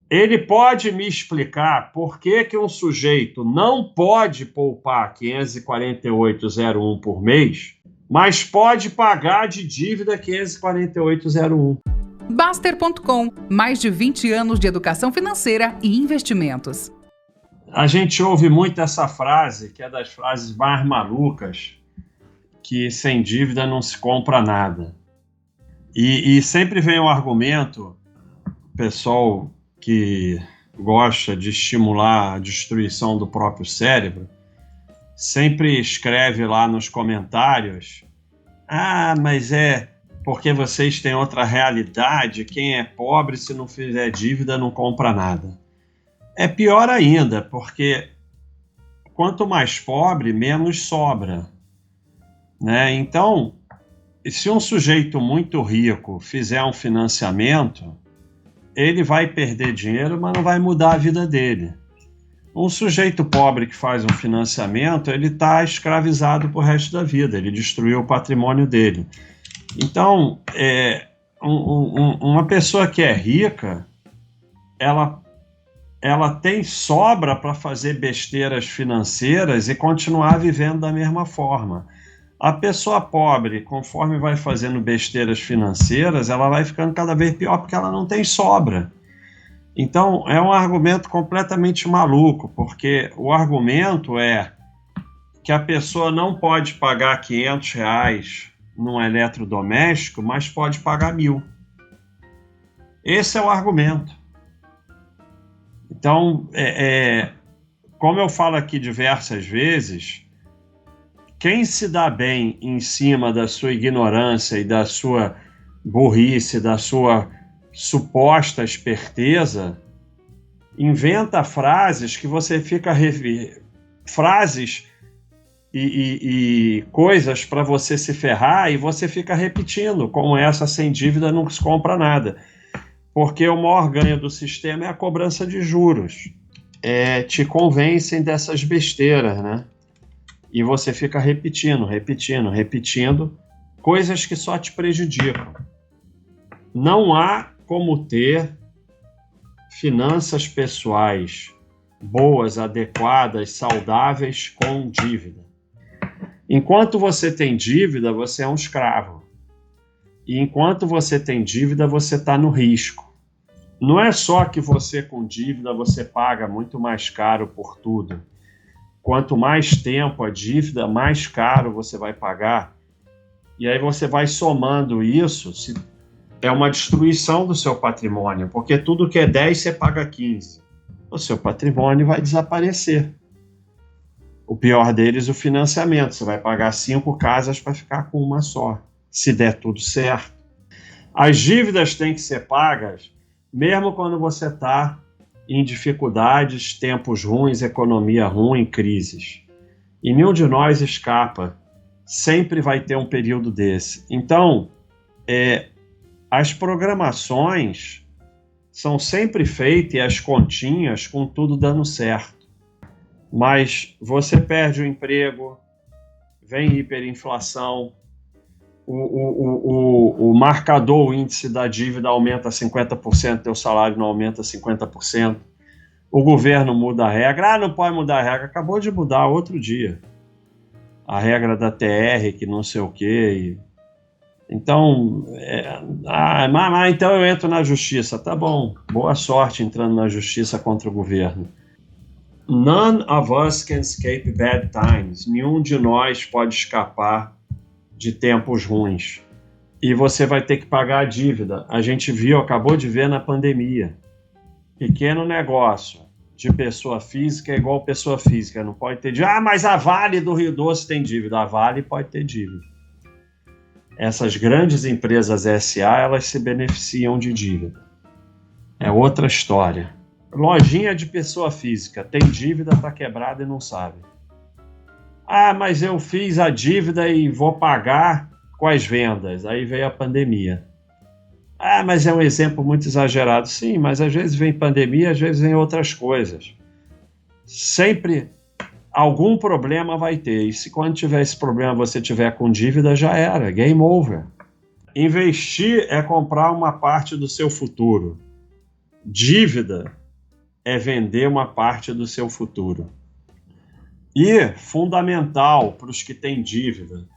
Ele pode me explicar por que que um sujeito não pode poupar 548,01 por mês, mas pode pagar de dívida 548,01? Baster.com, mais de 20 anos de educação financeira e investimentos. A gente ouve muito essa frase, que é das frases mais malucas, que sem dívida não se compra nada. E sempre vem o argumento, pessoal que gosta de estimular a destruição do próprio cérebro, sempre escreve lá nos comentários: ah, mas é porque vocês têm outra realidade, quem é pobre, se não fizer dívida, não compra nada. É pior ainda, porque quanto mais pobre, menos sobra, né? Então, se um sujeito muito rico fizer um financiamento, ele vai perder dinheiro, mas não vai mudar a vida dele. Um sujeito pobre que faz um financiamento, ele está escravizado pro resto da vida, ele destruiu o patrimônio dele. Então, uma pessoa que é rica, ela tem sobra para fazer besteiras financeiras e continuar vivendo da mesma forma. A pessoa pobre, conforme vai fazendo besteiras financeiras, ela vai ficando cada vez pior porque ela não tem sobra. Então, é um argumento completamente maluco, porque o argumento é que a pessoa não pode pagar R$500 num eletrodoméstico, mas pode pagar 1.000. Esse é o argumento. Então, como eu falo aqui diversas vezes, quem se dá bem em cima da sua ignorância e da sua burrice, da sua suposta esperteza, inventa frases que você fica frases e coisas para você se ferrar, e você fica repetindo, como essa: sem dívida não se compra nada. Porque o maior ganho do sistema é a cobrança de juros. Te convencem dessas besteiras, né? E você fica repetindo coisas que só te prejudicam. Não há como ter finanças pessoais boas, adequadas, saudáveis com dívida. Enquanto você tem dívida, você é um escravo. E enquanto você tem dívida, você está no risco. Não é só que você com dívida, você paga muito mais caro por tudo. Quanto mais tempo a dívida, mais caro você vai pagar. E aí você vai somando isso, é uma destruição do seu patrimônio, porque tudo que é 10 você paga 15. O seu patrimônio vai desaparecer. O pior deles, o financiamento. Você vai pagar 5 casas para ficar com uma só, se der tudo certo. As dívidas têm que ser pagas, mesmo quando você está em dificuldades, tempos ruins, economia ruim, crises. E nenhum de nós escapa. Sempre vai ter um período desse. Então, as programações são sempre feitas, e as continhas, com tudo dando certo. Mas você perde o emprego, vem hiperinflação, o marcador, o índice da dívida aumenta 50%, teu salário não aumenta 50%, o governo muda a regra, não pode mudar a regra, acabou de mudar outro dia, a regra da TR, que não sei o quê, então, então eu entro na justiça, tá bom, boa sorte entrando na justiça contra o governo. None of us can escape bad times, nenhum de nós pode escapar de tempos ruins. E você vai ter que pagar a dívida. A gente acabou de ver na pandemia. Pequeno negócio de pessoa física é igual pessoa física, não pode ter dívida. Mas a Vale do Rio Doce tem dívida. A Vale pode ter dívida. Essas grandes empresas SA, elas se beneficiam de dívida. É outra história. Lojinha de pessoa física, tem dívida, está quebrada e não sabe. Mas eu fiz a dívida e vou pagar com as vendas. Aí veio a pandemia. Mas é um exemplo muito exagerado. Sim, mas às vezes vem pandemia, às vezes vem outras coisas. Sempre algum problema vai ter. E se quando tiver esse problema você tiver com dívida, já era. Game over. Investir é comprar uma parte do seu futuro. Dívida é vender uma parte do seu futuro. E, fundamental para os que têm dívida,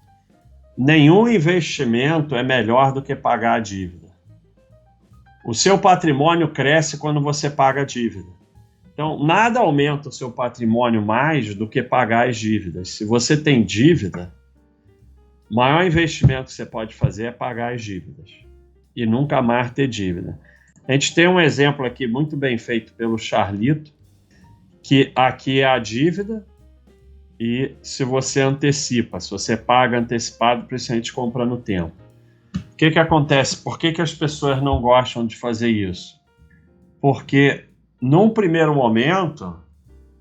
nenhum investimento é melhor do que pagar a dívida. O seu patrimônio cresce quando você paga a dívida. Então, nada aumenta o seu patrimônio mais do que pagar as dívidas. Se você tem dívida, o maior investimento que você pode fazer é pagar as dívidas. E nunca mais ter dívida. A gente tem um exemplo aqui muito bem feito pelo Charlito, que aqui é a dívida, e se você antecipa, se você paga antecipado, principalmente compra no tempo. O que acontece? Por que as pessoas não gostam de fazer isso? Porque, num primeiro momento,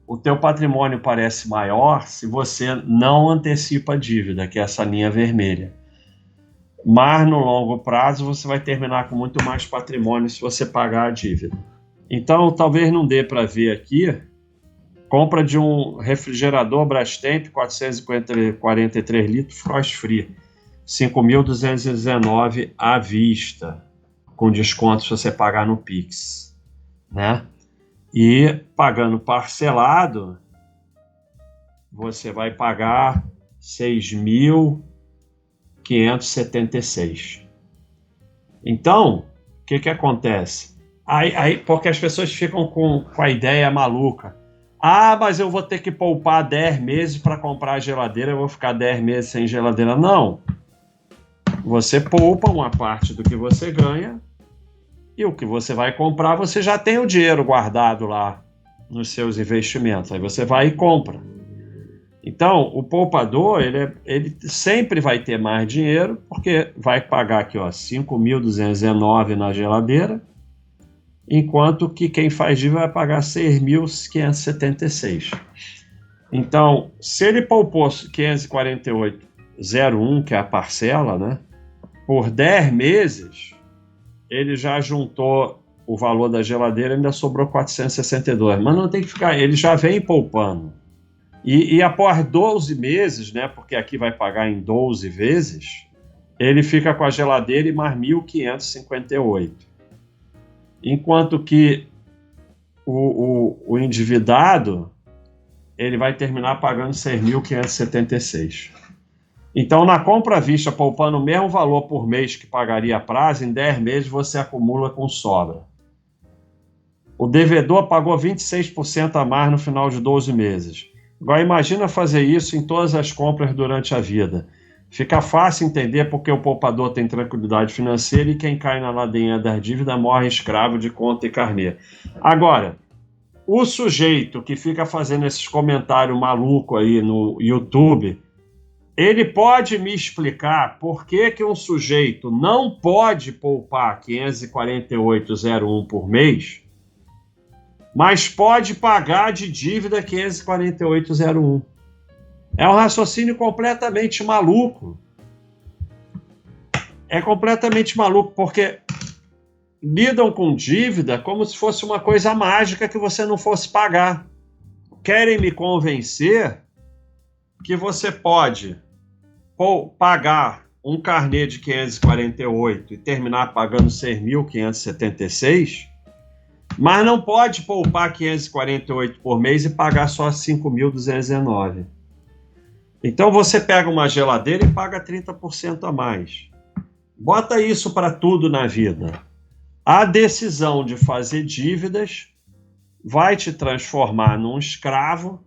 o teu patrimônio parece maior se você não antecipa a dívida, que é essa linha vermelha. Mas, no longo prazo, você vai terminar com muito mais patrimônio se você pagar a dívida. Então, talvez não dê para ver aqui, compra de um refrigerador Brastemp, 443 litros, frost free, R$ 5.219 à vista, com desconto se você pagar no Pix, né? E pagando parcelado, você vai pagar R$ 6.576. Então, o que acontece? Aí, porque as pessoas ficam com a ideia maluca. Ah, mas eu vou ter que poupar 10 meses para comprar a geladeira, eu vou ficar 10 meses sem geladeira. Não. Você poupa uma parte do que você ganha e o que você vai comprar, você já tem o dinheiro guardado lá nos seus investimentos. Aí você vai e compra. Então, o poupador, ele sempre vai ter mais dinheiro, porque vai pagar aqui, ó, 5.219 na geladeira, enquanto que quem faz dívida vai pagar 6.576. Então, se ele poupou 548,01, que é a parcela, né, por 10 meses, ele já juntou o valor da geladeira, ainda sobrou 462. Mas não tem que ficar, ele já vem poupando. E após 12 meses, né, porque aqui vai pagar em 12 vezes, ele fica com a geladeira e mais 1.558. Enquanto que o endividado, ele vai terminar pagando 6.576. Então, na compra à vista, poupando o mesmo valor por mês que pagaria a prazo, em 10 meses você acumula com sobra. O devedor pagou 26% a mais no final de 12 meses. Agora, imagina fazer isso em todas as compras durante a vida. Fica fácil entender porque o poupador tem tranquilidade financeira e quem cai na ladainha da dívida morre escravo de conta e carnê. Agora, o sujeito que fica fazendo esses comentários malucos aí no YouTube, ele pode me explicar por que um sujeito não pode poupar 548,01 por mês, mas pode pagar de dívida 548,01. É um raciocínio completamente maluco. É completamente maluco, porque lidam com dívida como se fosse uma coisa mágica que você não fosse pagar. Querem me convencer que você pode pagar um carnê de 548 e terminar pagando 6.576, mas não pode poupar 548 por mês e pagar só 5.219. Então você pega uma geladeira e paga 30% a mais. Bota isso para tudo na vida. A decisão de fazer dívidas vai te transformar num escravo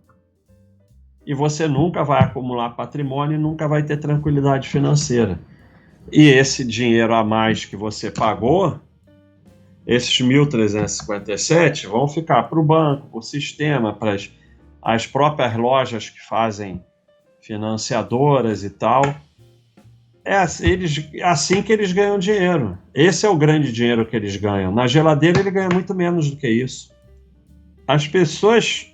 e você nunca vai acumular patrimônio e nunca vai ter tranquilidade financeira. E esse dinheiro a mais que você pagou, esses 1.357, vão ficar para o banco, para o sistema, para as próprias lojas que fazem financiadoras e tal. É assim que eles ganham dinheiro. Esse é o grande dinheiro que eles ganham. Na geladeira ele ganha muito menos do que isso. As pessoas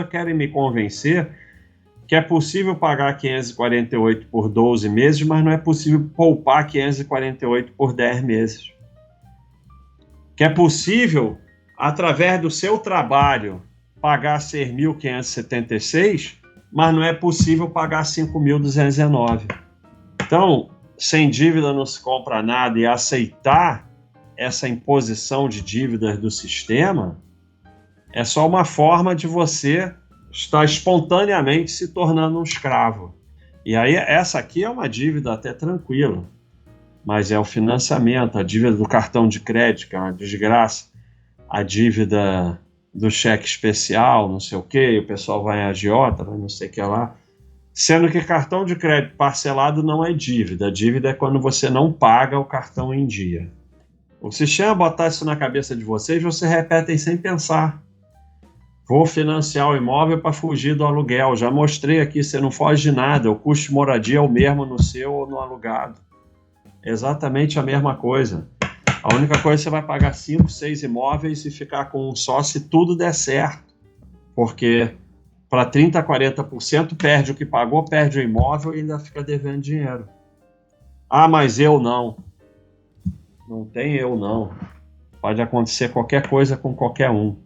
querem me convencer que é possível pagar 548 por 12 meses, mas não é possível poupar 548 por 10 meses. Que é possível, através do seu trabalho, pagar 6.576, mas não é possível pagar 5.219. Então, sem dívida não se compra nada, e aceitar essa imposição de dívidas do sistema é só uma forma de você estar espontaneamente se tornando um escravo. E aí essa aqui é uma dívida até tranquila, mas é o financiamento, a dívida do cartão de crédito, que é uma desgraça, a dívida do cheque especial, não sei o quê, o pessoal vai em agiota, vai não sei o que lá. Sendo que cartão de crédito parcelado não é dívida. A dívida é quando você não paga o cartão em dia. O sistema botar isso na cabeça de vocês repetem sem pensar. Vou financiar o imóvel para fugir do aluguel. Já mostrei aqui, você não foge de nada. O custo de moradia é o mesmo no seu ou no alugado. Exatamente a mesma coisa. A única coisa é que você vai pagar 5, 6 imóveis e ficar com um só se tudo der certo. Porque para 30%, 40% perde o que pagou, perde o imóvel e ainda fica devendo dinheiro. Ah, mas eu não. Não tem eu não. Pode acontecer qualquer coisa com qualquer um.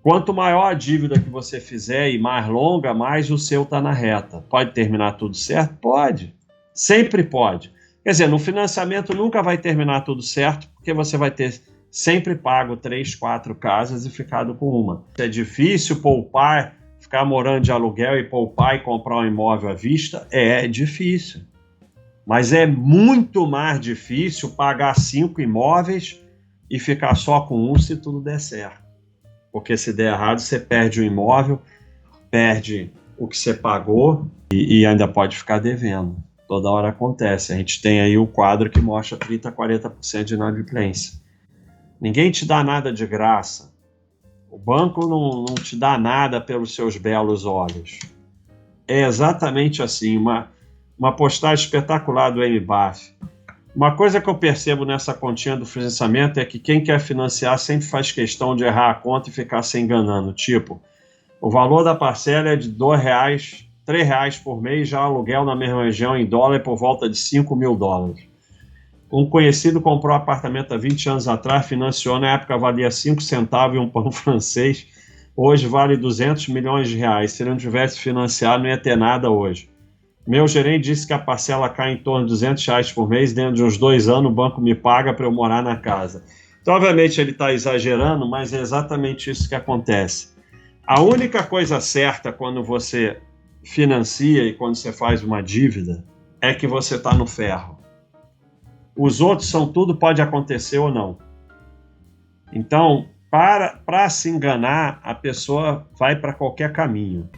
Quanto maior a dívida que você fizer e mais longa, mais o seu está na reta. Pode terminar tudo certo? Pode. Sempre pode. Quer dizer, no financiamento nunca vai terminar tudo certo, porque você vai ter sempre pago 3, 4 casas e ficado com uma. É difícil poupar, ficar morando de aluguel e poupar e comprar um imóvel à vista? É difícil. Mas é muito mais difícil pagar 5 imóveis e ficar só com um se tudo der certo. Porque se der errado, você perde o imóvel, perde o que você pagou e ainda pode ficar devendo. Toda hora acontece. A gente tem aí o quadro que mostra 30%, 40% de inadimplência. Ninguém te dá nada de graça. O banco não te dá nada pelos seus belos olhos. É exatamente assim, uma postagem espetacular do MBAF. Uma coisa que eu percebo nessa continha do financiamento é que quem quer financiar sempre faz questão de errar a conta e ficar se enganando. Tipo, o valor da parcela é de R$2, R$3 por mês, já aluguel na mesma região em dólar é por volta de $5.000. Um conhecido comprou um apartamento há 20 anos atrás, financiou, na época valia 5 centavos e um pão francês, hoje vale R$200 milhões. Se ele não tivesse financiado, não ia ter nada hoje. Meu gerente disse que a parcela cai em torno de R$200 por mês, dentro de uns 2 anos o banco me paga para eu morar na casa. Então, obviamente, ele está exagerando, mas é exatamente isso que acontece. A única coisa certa quando você financia e quando você faz uma dívida é que você está no ferro. Os outros são tudo, pode acontecer ou não. Então, para se enganar, a pessoa vai para qualquer caminho.